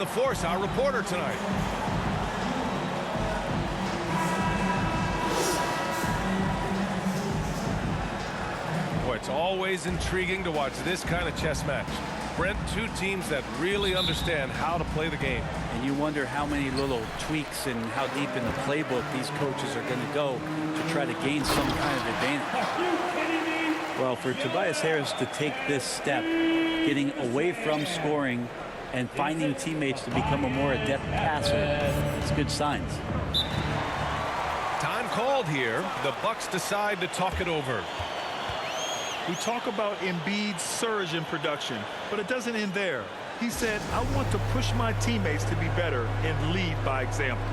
The Force, our reporter tonight. Boy, it's always intriguing to watch this kind of chess match. Brent, two teams that really understand how to play the game. And you wonder how many little tweaks and how deep in the playbook these coaches are going to go to try to gain some kind of advantage. Well, for Tobias Harris to take this step, getting away from scoring and finding teammates to become a more adept passer, it's good signs. Time called here. The Bucks decide to talk it over. We talk about Embiid's surge in production, but it doesn't end there. He said, I want to push my teammates to be better and lead by example.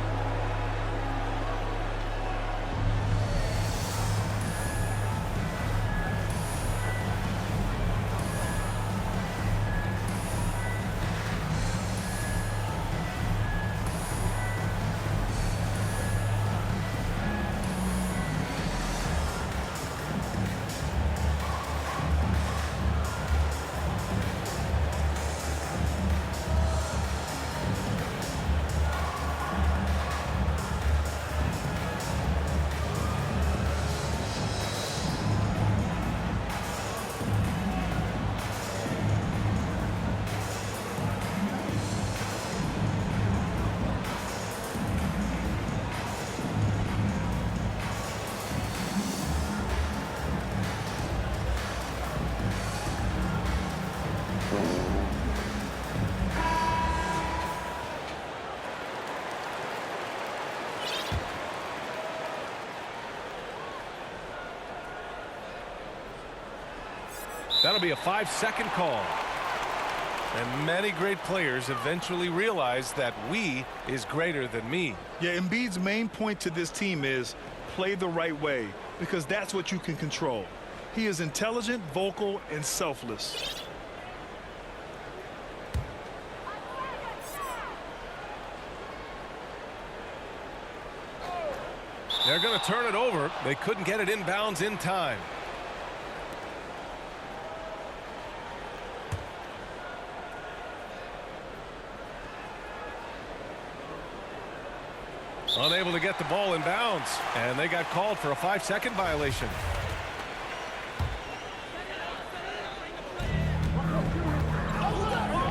That'll be a 5-second call. And many great players eventually realize that we is greater than me. Yeah, Embiid's main point to this team is play the right way, because that's what you can control. He is intelligent, vocal, and selfless. They're going to turn it over. They couldn't get it inbounds in time. Unable to get the ball in bounds, and they got called for a 5-second violation.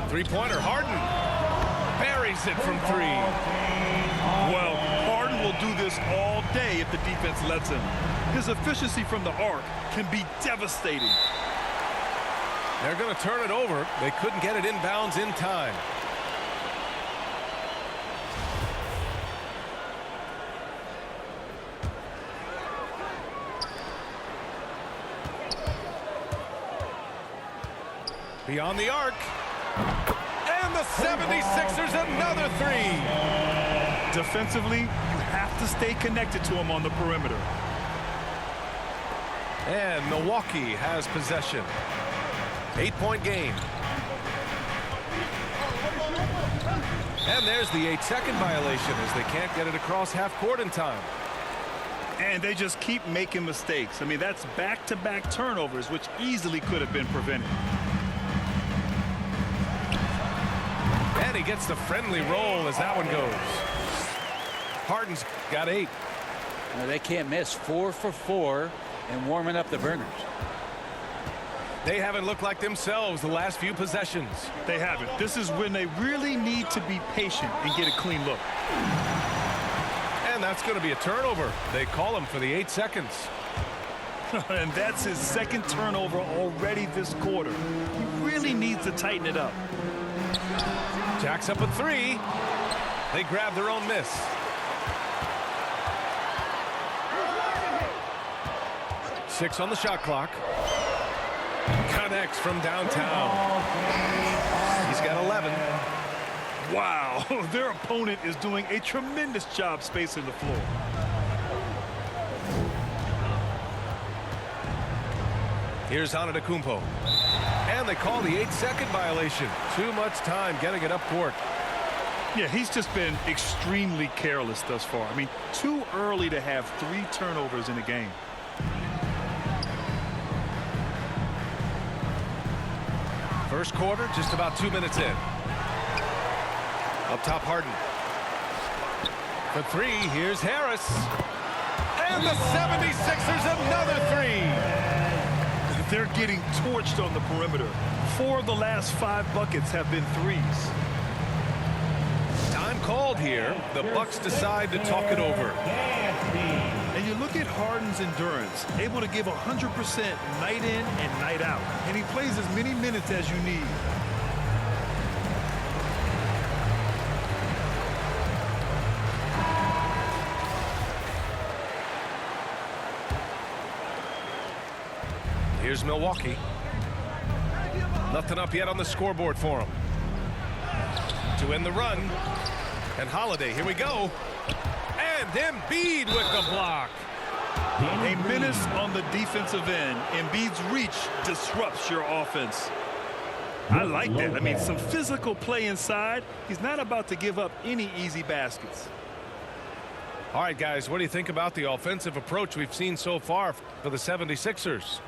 Three-pointer, Harden buries it from three. Well, Harden will do this all day if the defense lets him. His efficiency from the arc can be devastating. They're going to turn it over. They couldn't get it inbounds in time. Beyond the arc. And the 76ers another three. Defensively, you have to stay connected to him on the perimeter. And Milwaukee has possession. 8-point game. And there's the 8-second violation as they can't get it across half court in time. And they just keep making mistakes. I mean, that's back-to-back turnovers, which easily could have been prevented. And he gets the friendly roll as that one goes. Harden's got 8. Well, they can't miss. 4 for 4 and warming up the burners. They haven't looked like themselves the last few possessions. They haven't. This is when they really need to be patient and get a clean look. And that's going to be a turnover. They call him for the 8 seconds. And that's his second turnover already this quarter. He really needs to tighten it up. Jacks up a 3. They grab their own miss. Six on the shot clock. Connects from downtown. He's got 11. Wow, their opponent is doing a tremendous job spacing the floor. Here's Antetokounmpo. And they call the 8-second violation. Too much time getting it up court. Yeah, he's just been extremely careless thus far. I mean, too early to have 3 turnovers in a game. First quarter, just about 2 minutes in. Up top, Harden. For three, here's Harris. And the 76ers another three. They're getting torched on the perimeter. 4 of the last 5 buckets have been threes. Time called here. The Bucks decide to talk it over. And you look at Harden's endurance, able to give 100% night in and night out. And he plays as many minutes as you need. Here's Milwaukee. Nothing up yet on the scoreboard for him. To end the run. And Holiday, here we go. And Embiid with the block. A menace on the defensive end. Embiid's reach disrupts your offense. I like that. I mean, some physical play inside. He's not about to give up any easy baskets. All right, guys, what do you think about the offensive approach we've seen so far for the 76ers?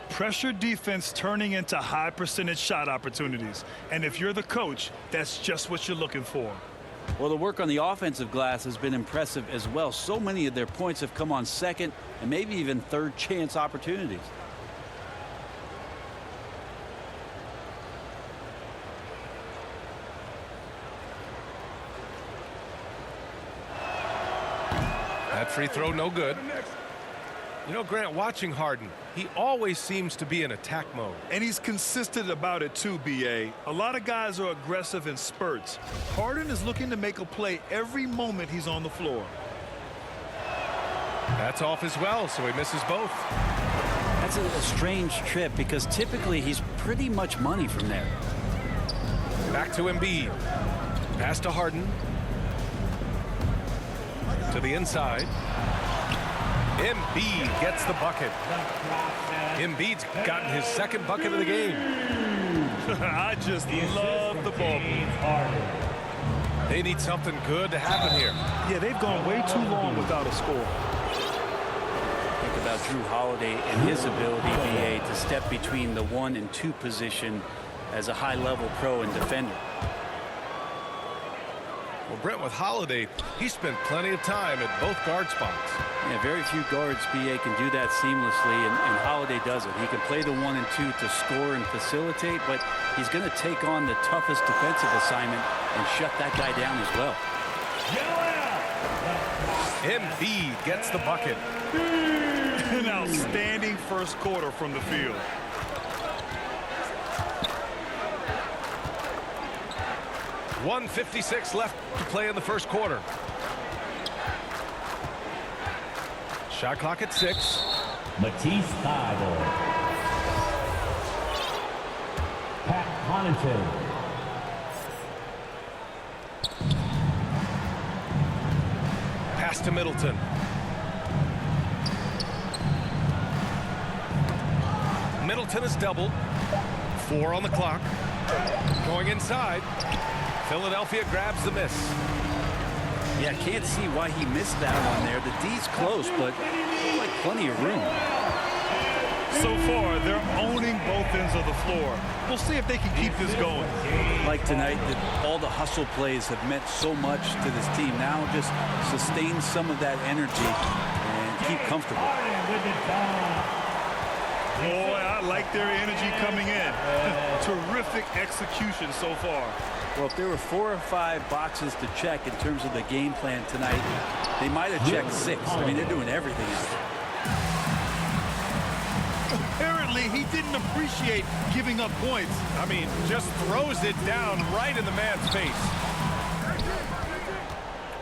Pressure defense turning into high percentage shot opportunities. And if you're the coach, that's just what you're looking for. Well, the work on the offensive glass has been impressive as well. So many of their points have come on second and maybe even third chance opportunities. That free throw, no good. You know, Grant, watching Harden, he always seems to be in attack mode. And he's consistent about it too, B.A. A lot of guys are aggressive in spurts. Harden is looking to make a play every moment he's on the floor. That's off as well, so he misses both. That's a strange trip because typically he's pretty much money from there. Back to Embiid. Pass to Harden. To the inside. Embiid gets the bucket. Embiid's gotten his second bucket of the game. I just love the ball. They need something good to happen here. Yeah, they've gone way too long without a score. Think about Drew Holiday and his ability, BA, to step between the 1 and 2 position as a high-level pro and defender. Well, Brent, with Holiday, he spent plenty of time at both guard spots. Yeah, very few guards, BA, can do that seamlessly, and Holiday does it. He can play the 1 and 2 to score and facilitate, but he's going to take on the toughest defensive assignment and shut that guy down as well. Embiid gets the bucket. An outstanding first quarter from the field. .156 left to play in the first quarter. Shot clock at 6. Matisse Thybulle. Pat Connaughton. Pass to Middleton. Middleton is doubled. 4 on the clock. Going inside. Philadelphia grabs the miss. Yeah, can't see why he missed that one there. The D's close, but like plenty of room. So far, they're owning both ends of the floor. We'll see if they can keep this going. Like tonight, all the hustle plays have meant so much to this team. Now just sustain some of that energy and keep comfortable. Boy, I like their energy coming in. Terrific execution so far. Well, if there were 4 or 5 boxes to check in terms of the game plan tonight, they might have checked 6. I mean, they're doing everything else. Apparently, he didn't appreciate giving up points. I mean, just throws it down right in the man's face.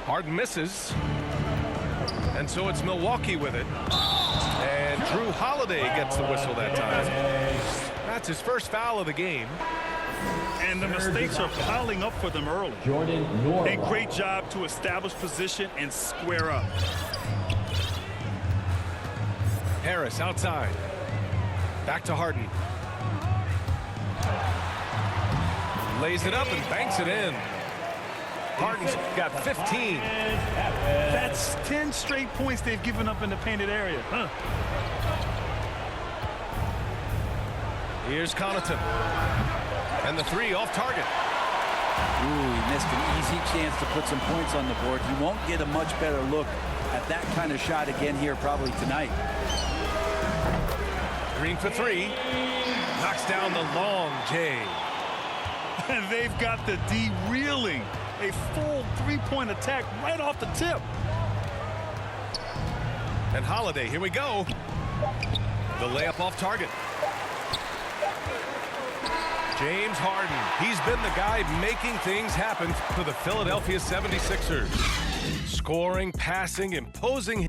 Harden misses. And so it's Milwaukee with it. And Drew Holiday gets the whistle that time. That's his first foul of the game. And the mistakes are piling up for them early. Jordan Norwell. A great job to establish position and square up. Harris outside. Back to Harden. Lays it up and banks it in. Harden's got 15. That's 10 straight points they've given up in the painted area. Here's Connaughton. And the 3 off target. Ooh, he missed an easy chance to put some points on the board. He won't get a much better look at that kind of shot again here probably tonight. Green for three. Knocks down the long J. And they've got the D reeling. A full three-point attack right off the tip. And Holiday, here we go. The layup off target. James Harden, he's been the guy making things happen for the Philadelphia 76ers. Scoring, passing, imposing.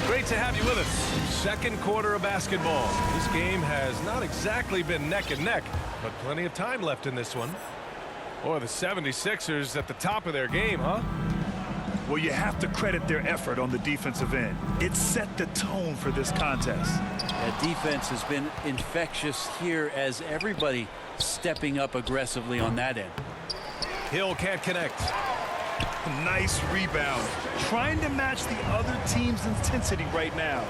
Great to have you with us. Second quarter of basketball. This game has not exactly been neck and neck, but plenty of time left in this one. Boy, the 76ers at the top of their game, huh? Well, you have to credit their effort on the defensive end. It set the tone for this contest. That defense has been infectious here as everybody stepping up aggressively on that end. Hill can't connect. Nice rebound. Trying to match the other team's intensity right now.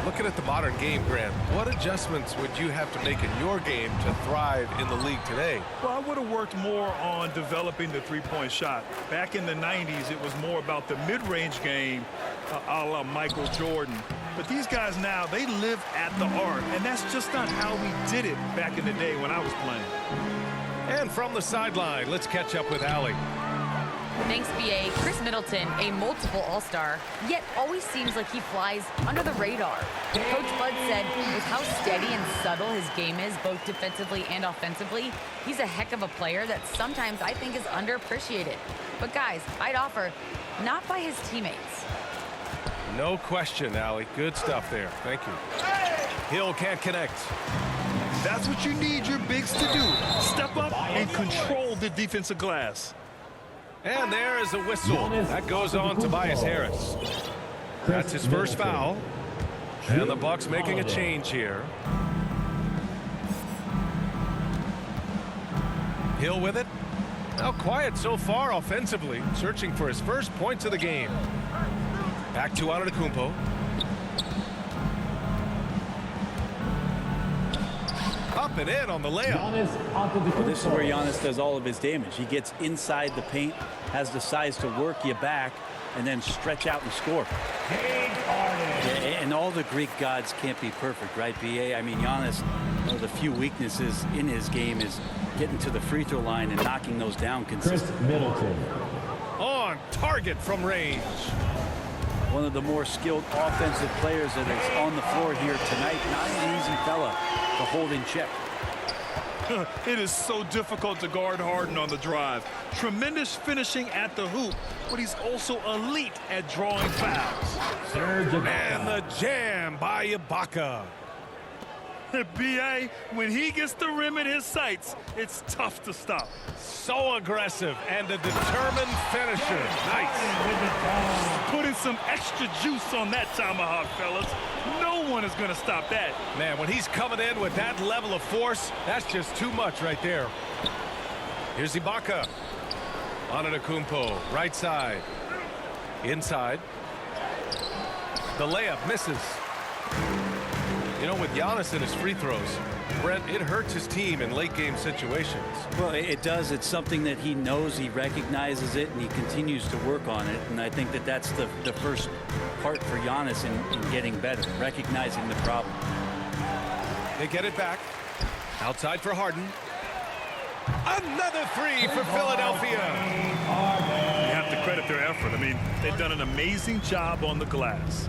Looking at the modern game, Grant, what adjustments would you have to make in your game to thrive in the league today? Well, I would have worked more on developing the three-point shot. Back in the 90s, it was more about the mid-range game, a la Michael Jordan. But these guys now, they live at the art, and that's just not how we did it back in the day when I was playing. And from the sideline, let's catch up with Allie. Thanks, B.A. Chris Middleton, a multiple All-Star, yet always seems like he flies under the radar. Coach Bud said with how steady and subtle his game is, both defensively and offensively, he's a heck of a player that sometimes I think is underappreciated. But guys, I'd offer, not by his teammates. No question, Allie. Good stuff there. Thank you. Hill can't connect. That's what you need your bigs to do. Step up and control the defensive glass. And there is a whistle. That goes on Tobias Harris. That's his first foul. And the Bucks making a change here. Hill with it. Now quiet so far offensively. Searching for his first points of the game. Back to Antetokounmpo. Up and in on the layup. Well, this is where Giannis does all of his damage. He gets inside the paint, has the size to work you back, and then stretch out and score. And all the Greek gods can't be perfect, right, B.A.? I mean, Giannis, one of the few weaknesses in his game is getting to the free throw line and knocking those down consistently. Chris Middleton. On target from range. One of the more skilled offensive players that is on the floor here tonight. Not an easy fella to hold in check. It is so difficult to guard Harden on the drive. Tremendous finishing at the hoop, but he's also elite at drawing fouls. And the jam by Ibaka. B.A., when he gets the rim in his sights, it's tough to stop. So aggressive and a determined finisher. Nice. Putting some extra juice on that tomahawk, fellas. No one is going to stop that. Man, when he's coming in with that level of force, that's just too much right there. Here's Ibaka. Antetokounmpo, right side. Inside. The layup misses. You know, with Giannis and his free throws, Brent, it hurts his team in late game situations. Well, it does. It's something that he knows, he recognizes it, and he continues to work on it. And I think that that's the first part for Giannis in getting better, recognizing the problem. They get it back. Outside for Harden. Another three for Philadelphia. You have to credit their effort. I mean, they've done an amazing job on the glass.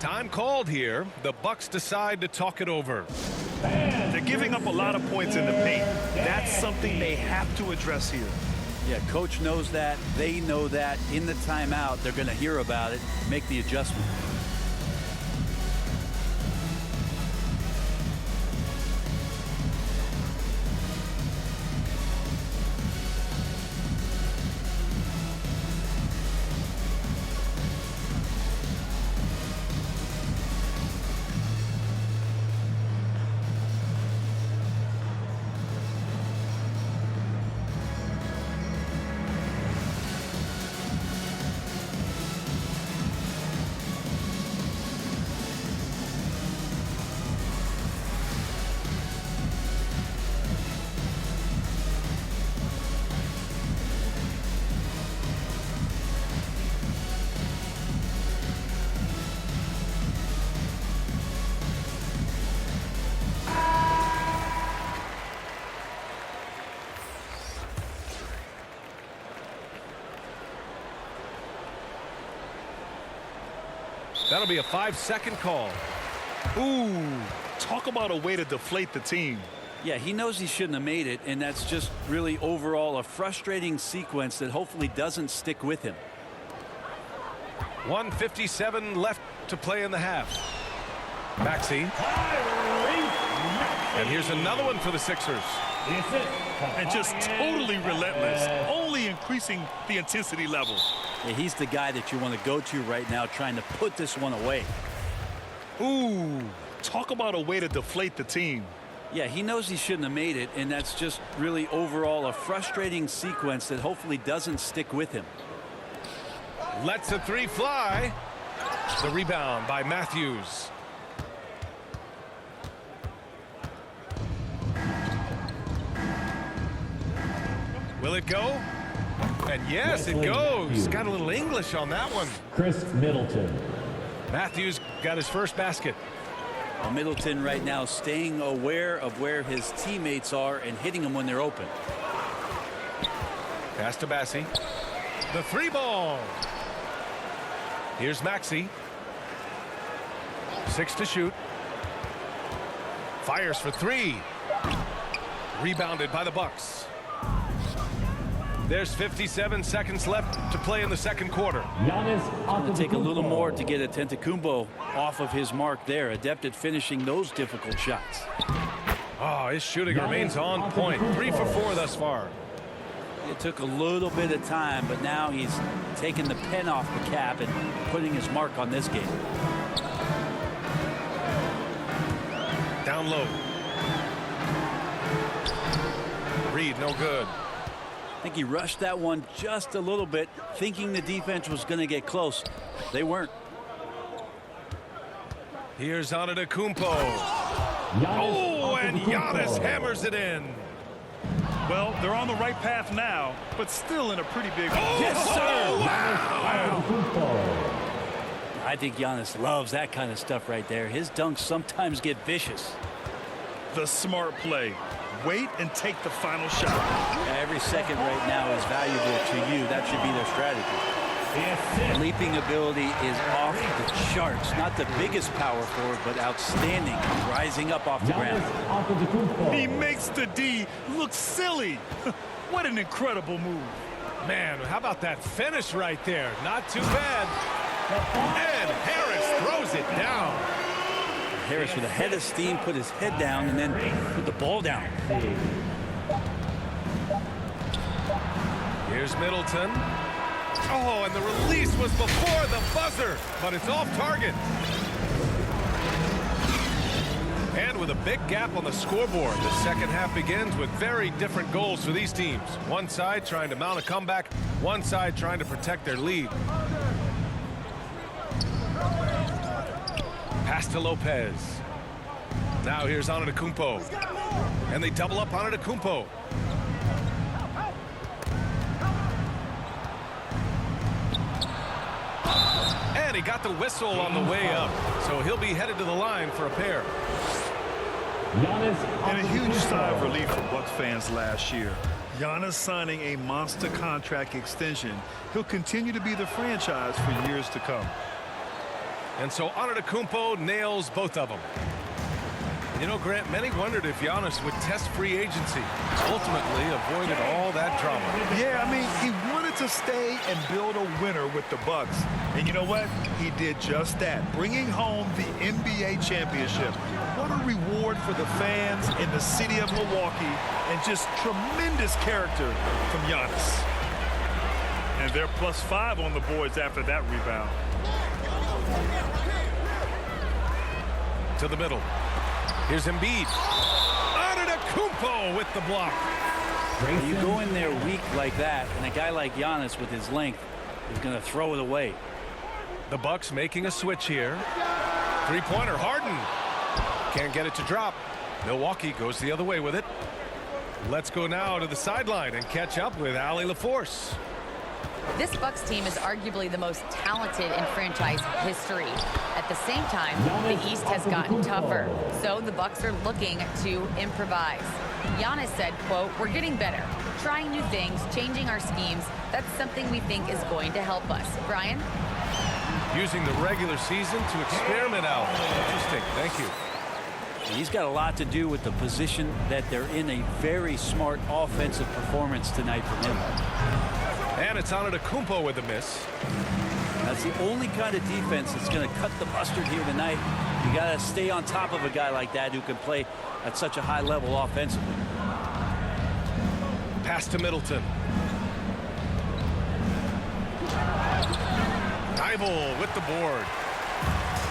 Time called here. The Bucks decide to talk it over. They're giving up a lot of points in the paint. That's something they have to address here. Yeah, coach knows that. They know that. In the timeout, they're going to hear about it, make the adjustment. That'll be a 5-second call. Ooh, talk about a way to deflate the team. Yeah, he knows he shouldn't have made it, and that's just really overall a frustrating sequence that hopefully doesn't stick with him. 1:57 left to play in the half. Maxey. And here's another one for the Sixers. And just totally relentless, only increasing the intensity level. Yeah, he's the guy that you want to go to right now trying to put this one away. Ooh, talk about a way to deflate the team. Yeah, he knows he shouldn't have made it, and that's just really overall a frustrating sequence that hopefully doesn't stick with him. Lets a three fly. The rebound by Matthews. Will it go? And yes, it goes. Got a little English on that one. Chris Middleton. Matthews got his first basket. Well, Middleton right now staying aware of where his teammates are and hitting them when they're open. Pass to Bassie. The three ball. Here's Maxey. 6 to shoot. Fires for 3. Rebounded by the Bucks. There's 57 seconds left to play in the second quarter. Giannis Going to take a little more to get Antetokounmpo off of his mark there. Adept at finishing those difficult shots. Oh, his shooting remains on point. 3 for 4 thus far. It took a little bit of time, but now he's taking the pen off the cap and putting his mark on this game. Down low. Reed, no good. I think he rushed that one just a little bit, thinking the defense was going to get close. They weren't. Here's Antetokounmpo. Oh, and Giannis hammers it in. Well, they're on the right path now, but still in a pretty big... Oh, yes, sir! Wow. I think Giannis loves that kind of stuff right there. His dunks sometimes get vicious. The smart play. Wait and take the final shot. Every second right now is valuable to you. That should be their strategy. Leaping ability is off the charts. Not the biggest power forward, but outstanding. Rising up off the ground. He makes the D look silly. What an incredible move. Man, how about that finish right there? Not too bad. And Harris throws it down. Harris with a head of steam, put his head down, and then put the ball down. Here's Middleton. Oh, and the release was before the buzzer, but it's off target. And with a big gap on the scoreboard, the second half begins with very different goals for these teams. One side trying to mount a comeback, one side trying to protect their lead. Pass to Lopez. Now here's Antetokounmpo. And they double up Antetokounmpo. And he got the whistle on the way up. So he'll be headed to the line for a pair. And a huge sigh of relief for Bucks fans last year. Giannis signing a monster contract extension. He'll continue to be the franchise for years to come. And so Antetokounmpo nails both of them. You know, Grant, many wondered if Giannis would test free agency. Ultimately avoided all that drama. Yeah, I mean, he wanted to stay and build a winner with the Bucks. And you know what? He did just that, bringing home the NBA championship. What a reward for the fans in the city of Milwaukee, and just tremendous character from Giannis. And they're +5 on the boards after that rebound. To the middle. Here's Embiid. Antetokounmpo with the block. You go in there weak like that, and a guy like Giannis with his length is going to throw it away. The Bucks making a switch here. Three-pointer, Harden. Can't get it to drop. Milwaukee goes the other way with it. Let's go now to the sideline and catch up with Allie LaForce. This Bucks team is arguably the most talented in franchise history. At the same time, the East has gotten tougher, so the Bucks are looking to improvise. Giannis said, quote, "We're getting better, trying new things, changing our schemes. That's something we think is going to help us." Brian? Using the regular season to experiment out. Interesting. Thank you. He's got a lot to do with the position that they're in. A very smart offensive performance tonight from him. And it's Antetokounmpo with a miss. That's the only kind of defense that's going to cut the mustard here tonight. You got to stay on top of a guy like that who can play at such a high level offensively. Pass to Middleton. Dival with the board.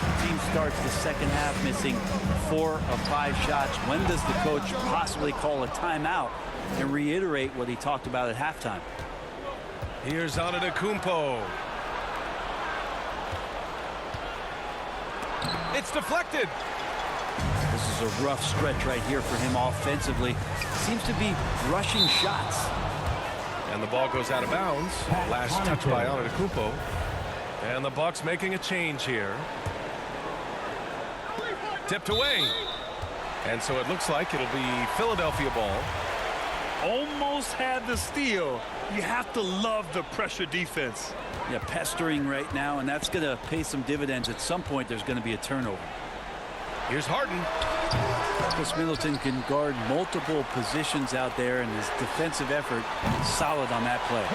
The team starts the second half missing 4 of 5 shots. When does the coach possibly call a timeout and reiterate what he talked about at halftime? Here's Antetokounmpo. It's deflected. This is a rough stretch right here for him offensively. Seems to be rushing shots. And the ball goes out of bounds. Last touch by Antetokounmpo. And the Bucks making a change here. Tipped away. And so it looks like it'll be Philadelphia ball. Almost had the steal. You have to love the pressure defense. Yeah, pestering right now, and that's going to pay some dividends. At some point, there's going to be a turnover. Here's Harden. Chris Middleton can guard multiple positions out there, and his defensive effort is solid on that play.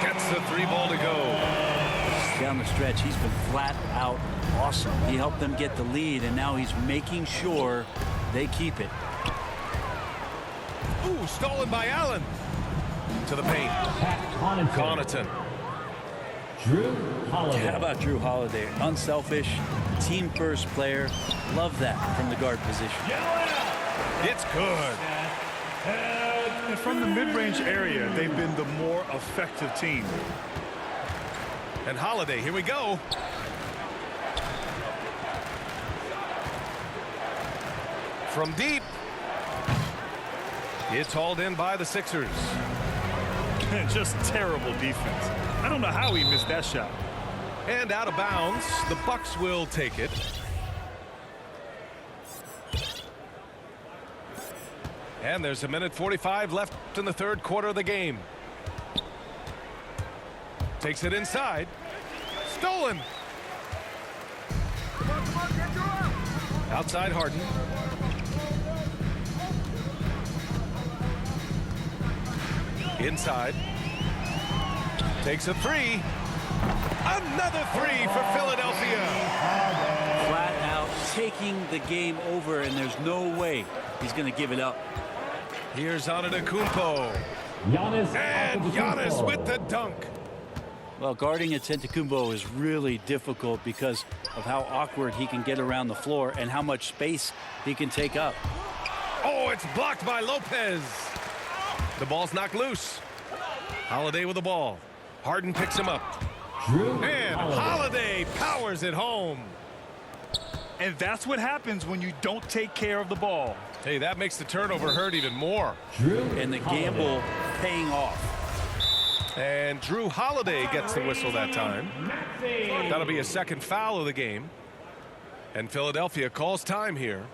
Gets the 3 ball to go. Down the stretch, he's been flat out awesome. He helped them get the lead, and now he's making sure they keep it. Ooh, stolen by Allen. To the paint. Connaughton. Drew Holiday. How about Drew Holiday? Unselfish, team-first player. Love that from the guard position. It's good. And from the mid-range area, they've been the more effective team. And Holiday, here we go. From deep. It's hauled in by the Sixers. Just terrible defense. I don't know how he missed that shot. And out of bounds, the Bucks will take it. And there's 1:45 left in the third quarter of the game. Takes it inside. Stolen. Outside Harden. Inside. Takes a 3. Another 3 for Philadelphia. Flat out taking the game over, and there's no way he's going to give it up. Here's Antetokounmpo. And Giannis with the dunk. Well, guarding Antetokounmpo is really difficult because of how awkward he can get around the floor and how much space he can take up. Oh, it's blocked by Lopez. The ball's knocked loose. Holiday with the ball. Harden picks him up. And Holiday powers it home. And that's what happens when you don't take care of the ball. Hey, that makes the turnover hurt even more. And the gamble paying off. And Drew Holiday gets the whistle that time. That'll be a second foul of the game. And Philadelphia calls time here.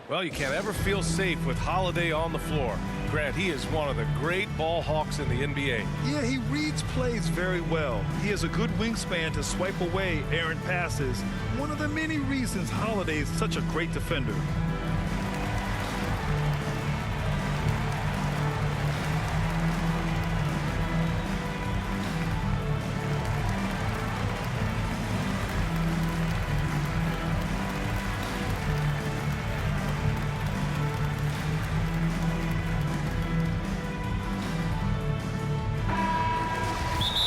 Well, you can't ever feel safe with Holiday on the floor. Grant, he is one of the great ball hawks in the NBA. Yeah, he reads plays very well. He has a good wingspan to swipe away errant passes. One of the many reasons Holiday is such a great defender.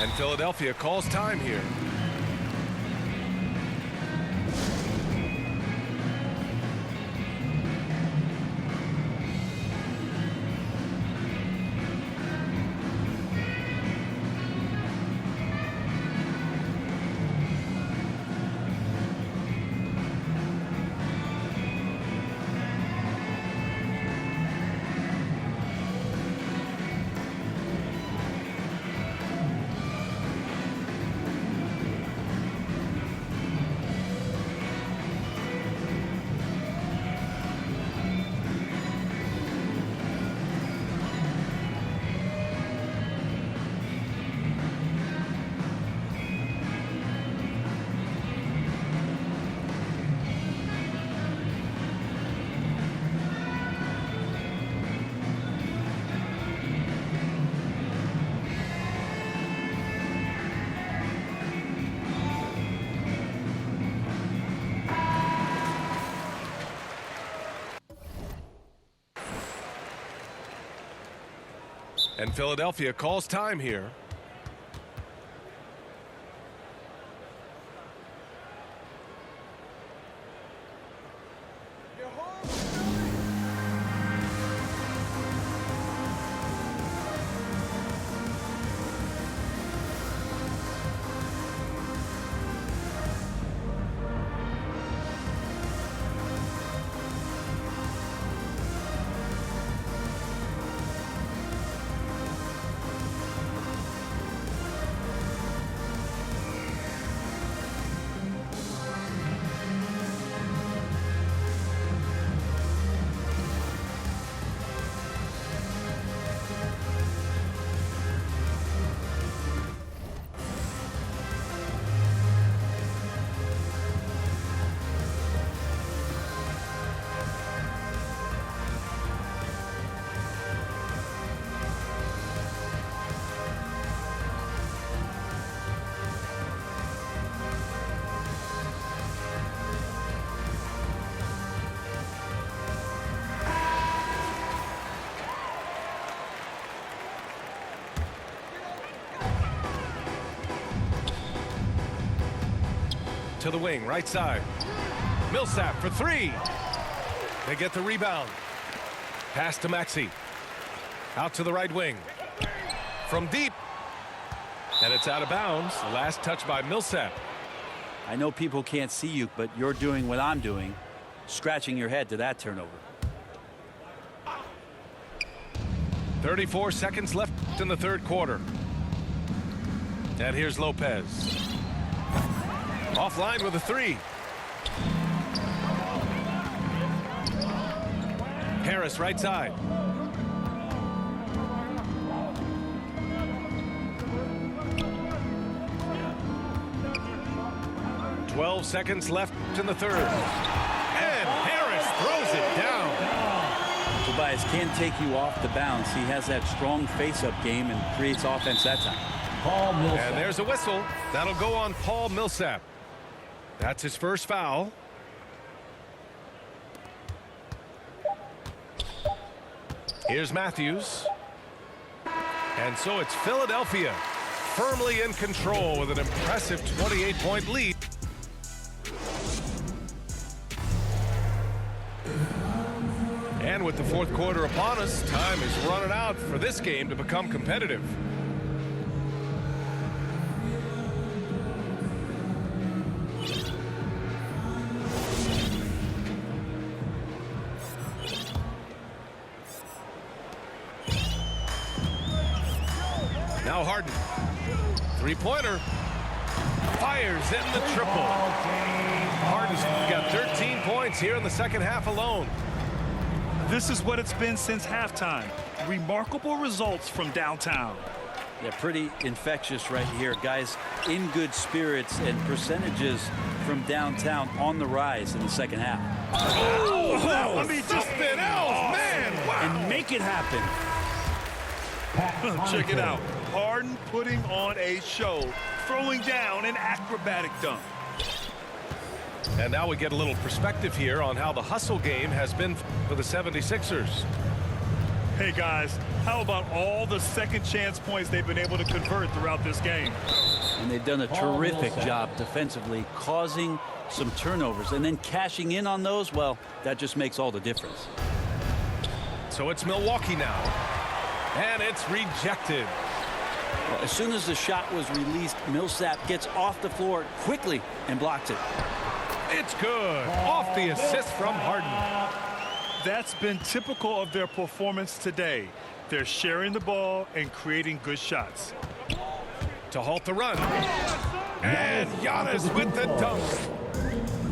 And Philadelphia calls time here. And Philadelphia calls time here. To the wing, right side. Millsap for three. They get the rebound. Pass to Maxey. Out to the right wing. From deep. And it's out of bounds. Last touch by Millsap. I know people can't see you, but you're doing what I'm doing, scratching your head to that turnover. 34 seconds left in the third quarter. And here's Lopez. Offline with a three. Harris right side. Twelve seconds left in the third. And Harris throws it down. Tobias can't take you off the bounce. He has that strong face-up game and creates offense that time. Paul Millsap. And there's a whistle. That'll go on Paul Millsap. That's his first foul. Here's Matthews. And so it's Philadelphia firmly in control with an impressive 28-point lead. And with the fourth quarter upon us, time is running out for this game to become competitive. Now Harden. Three-pointer. Fires in the triple. Harden's got 13 points here in the second half alone. This is what it's been since halftime. Remarkable results from downtown. Yeah, pretty infectious right here. Guys in good spirits, and percentages from downtown on the rise in the second half. Oh, that was something else, man. Wow. And make it happen. Check it out. Harden putting on a show, throwing down an acrobatic dunk. And now we get a little perspective here on how the hustle game has been for the 76ers. Hey, guys, how about all the second chance points they've been able to convert throughout this game? And they've done a terrific job defensively, causing some turnovers, and then cashing in on those. Well, that just makes all the difference. So it's Milwaukee now. And it's rejected. Well, as soon as the shot was released, Millsap gets off the floor quickly and blocks it. It's good. Off the assist from Harden. That's been typical of their performance today. They're sharing the ball and creating good shots. To halt the run. And Giannis with the dunk.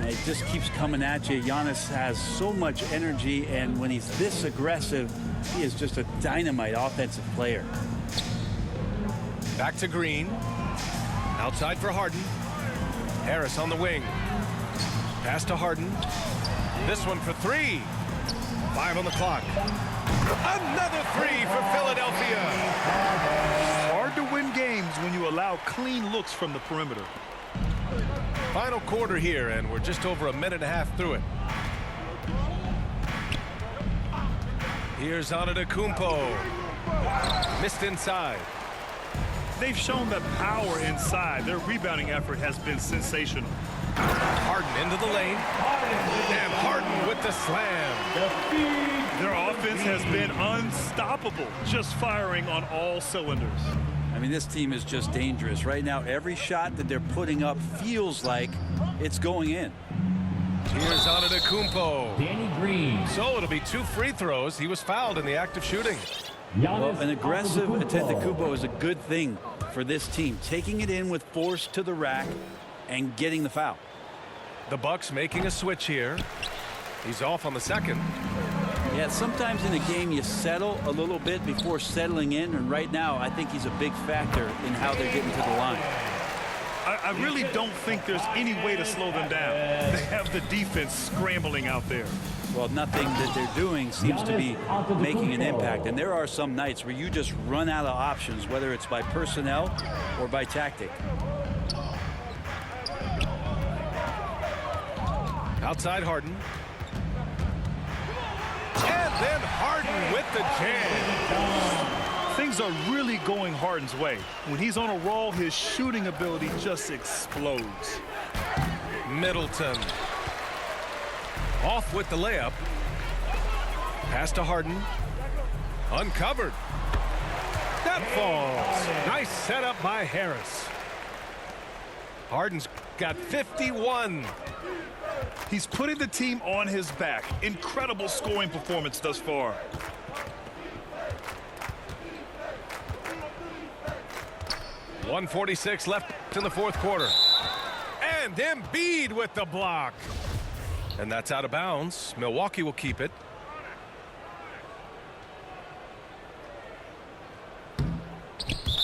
And it just keeps coming at you. Giannis has so much energy, and when he's this aggressive, he is just a dynamite offensive player. Back to Green. Outside for Harden. Harris on the wing. Pass to Harden. This one for three. 5 on the clock. Another three for Philadelphia. Hard to win games when you allow clean looks from the perimeter. Final quarter here, and we're just over a minute and a half through it. Here's Antetokounmpo. Missed inside. They've shown that power inside. Their rebounding effort has been sensational. Harden into the lane. And Harden with the slam. Their offense has been unstoppable, just firing on all cylinders. I mean, this team is just dangerous. Right now, every shot that they're putting up feels like it's going in. Here's Antetokounmpo. Danny Green. So it'll be 2 free throws. He was fouled in the act of shooting. Well, an aggressive Antetokounmpo is a good thing for this team. Taking it in with force to the rack and getting the foul. The Bucks making a switch here. He's off on the second. Yeah, sometimes in a game you settle a little bit before settling in, and right now I think he's a big factor in how they're getting to the line. I really don't think there's any way to slow them down. They have the defense scrambling out there. Well, nothing that they're doing seems to be making an impact, and there are some nights where you just run out of options, whether it's by personnel or by tactic. Outside Harden. And then Harden with the jam. Things are really going Harden's way. When he's on a roll, his shooting ability just explodes. Middleton. Off with the layup. Pass to Harden. Uncovered. That falls. Nice setup by Harris. Harden's got 51. He's putting the team on his back. Incredible scoring performance thus far. .146 left in the fourth quarter. And Embiid with the block. And that's out of bounds. Milwaukee will keep it.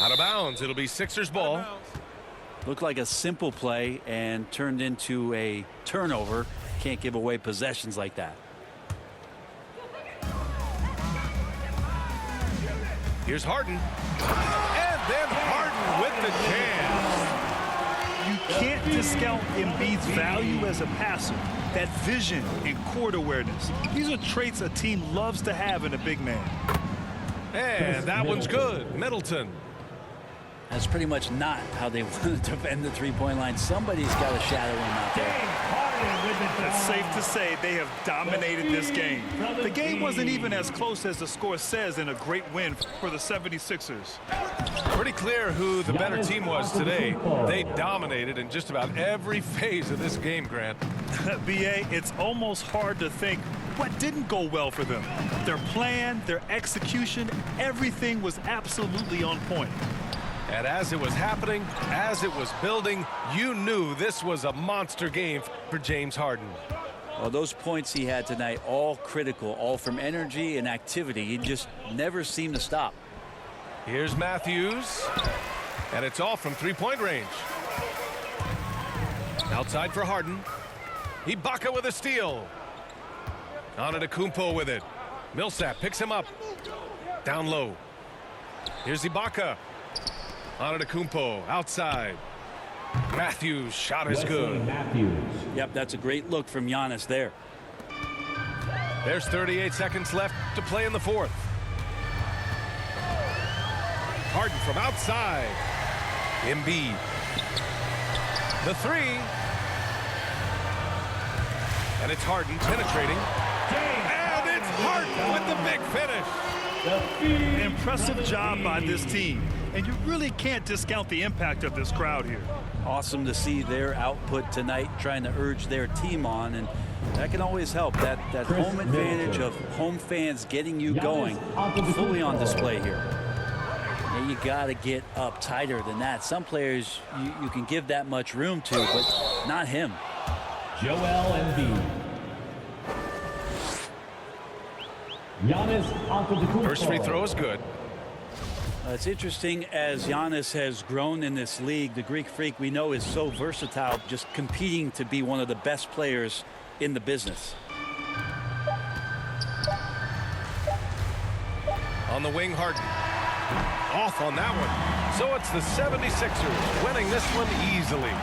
Out of bounds. It'll be Sixers ball. Looked like a simple play and turned into a turnover. Can't give away possessions like that. Here's Harden. And then Harden with the jam. You can't discount Embiid's value as a passer. That vision and court awareness. These are traits a team loves to have in a big man. And that one's good. Middleton. That's pretty much not how they want to defend the three-point line. Somebody's got to shadow him out there. It's safe to say they have dominated this game. The game wasn't even as close as the score says in a great win for the 76ers. Pretty clear who the better team was today. They dominated in just about every phase of this game, Grant. B.A., it's almost hard to think what didn't go well for them. Their plan, their execution, everything was absolutely on point. And as it was happening, as it was building, you knew this was a monster game for James Harden. Well, those points he had tonight, all critical, all from energy and activity. He just never seemed to stop. Here's Matthews. And it's all from three-point range. Outside for Harden. Ibaka with a steal. Antetokounmpo with it. Millsap picks him up. Down low. Here's Ibaka. Antetokounmpo outside. Matthews shot is good. Yep, that's a great look from Giannis there. There's 38 seconds left to play in the fourth. Harden from outside. Embiid. The three. And it's Harden penetrating. And it's Harden with the big finish. Impressive job by this team. And you really can't discount the impact of this crowd here. Awesome to see their output tonight, trying to urge their team on, and that can always help. That home advantage of home fans getting you going fully on display here. And you got to get up tighter than that. Some players you can give that much room to, but not him. Joel Embiid. Giannis Antetokounmpo. First free throw is good. It's interesting as Giannis has grown in this league. The Greek Freak we know is so versatile, just competing to be one of the best players in the business. On the wing, Harden. Off on that one. So it's the 76ers winning this one easily.